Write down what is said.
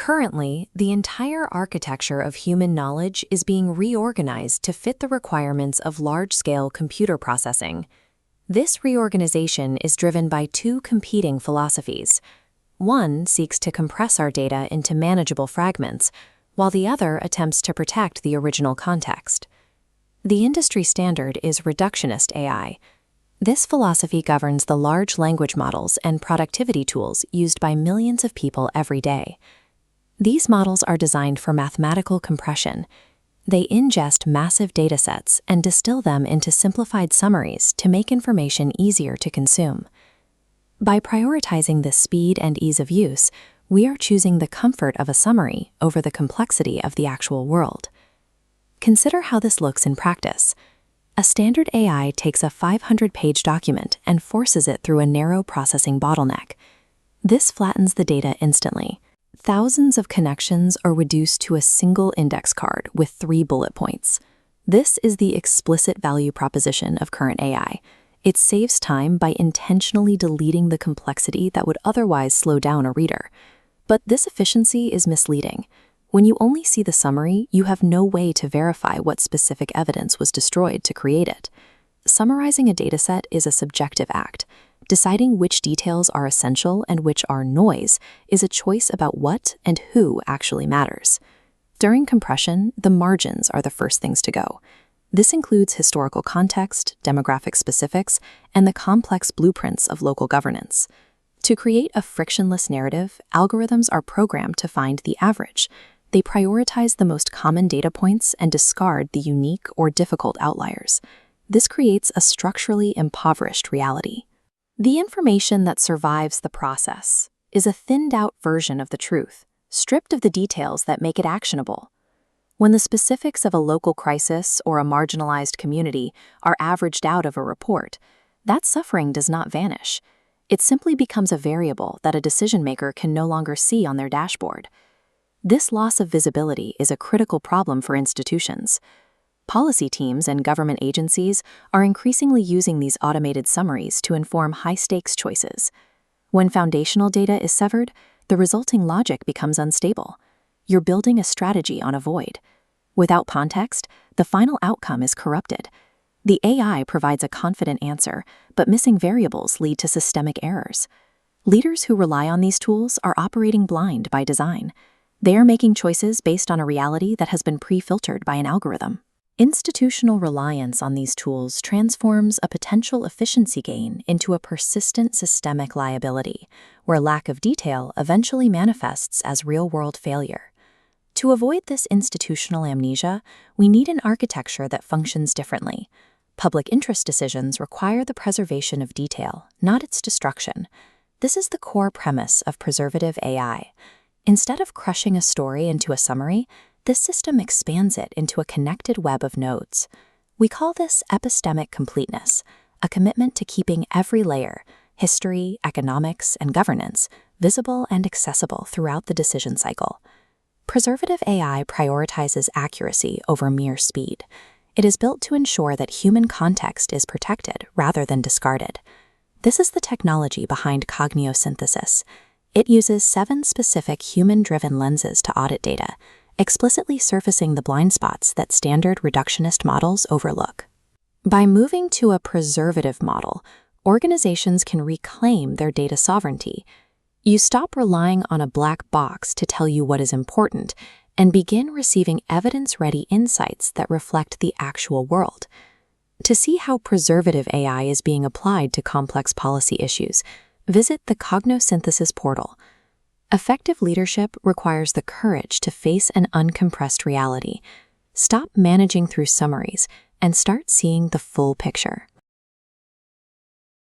Currently, the entire architecture of human knowledge is being reorganized to fit the requirements of large-scale computer processing. This reorganization is driven by two competing philosophies. One seeks to compress our data into manageable fragments, while the other attempts to protect the original context. The industry standard is reductionist AI. This philosophy governs the large language models and productivity tools used by millions of people every day. These models are designed for mathematical compression. They ingest massive datasets and distill them into simplified summaries to make information easier to consume. By prioritizing the speed and ease of use, we are choosing the comfort of a summary over the complexity of the actual world. Consider how this looks in practice. A standard AI takes a 500-page document and forces it through a narrow processing bottleneck. This flattens the data instantly. Thousands of connections are reduced to a single index card with 3 bullet points. This is the explicit value proposition of current AI. It saves time by intentionally deleting the complexity that would otherwise slow down a reader. But this efficiency is misleading. When you only see the summary, you have no way to verify what specific evidence was destroyed to create it. Summarizing a dataset is a subjective act. Deciding which details are essential and which are noise is a choice about what and who actually matters. During compression, the margins are the first things to go. This includes historical context, demographic specifics, and the complex blueprints of local governance. To create a frictionless narrative, algorithms are programmed to find the average. They prioritize the most common data points and discard the unique or difficult outliers. This creates a structurally impoverished reality. The information that survives the process is a thinned-out version of the truth, stripped of the details that make it actionable. When the specifics of a local crisis or a marginalized community are averaged out of a report, that suffering does not vanish. It simply becomes a variable that a decision-maker can no longer see on their dashboard. This loss of visibility is a critical problem for institutions. Policy teams and government agencies are increasingly using these automated summaries to inform high-stakes choices. When foundational data is severed, the resulting logic becomes unstable. You're building a strategy on a void. Without context, the final outcome is corrupted. The AI provides a confident answer, but missing variables lead to systemic errors. Leaders who rely on these tools are operating blind by design. They are making choices based on a reality that has been pre-filtered by an algorithm. Institutional reliance on these tools transforms a potential efficiency gain into a persistent systemic liability, where lack of detail eventually manifests as real-world failure. To avoid this institutional amnesia, we need an architecture that functions differently. Public interest decisions require the preservation of detail, not its destruction. This is the core premise of preservative AI. Instead of crushing a story into a summary, this system expands it into a connected web of nodes. We call this epistemic completeness, a commitment to keeping every layer, history, economics, and governance, visible and accessible throughout the decision cycle. Preservative AI prioritizes accuracy over mere speed. It is built to ensure that human context is protected rather than discarded. This is the technology behind cogniosynthesis. It uses 7 specific human-driven lenses to audit data, explicitly surfacing the blind spots that standard reductionist models overlook. By moving to a preservative model, organizations can reclaim their data sovereignty. You stop relying on a black box to tell you what is important and begin receiving evidence-ready insights that reflect the actual world. To see how preservative AI is being applied to complex policy issues, visit the Cognosynthesis portal. Effective leadership requires the courage to face an uncompressed reality. Stop managing through summaries and start seeing the full picture.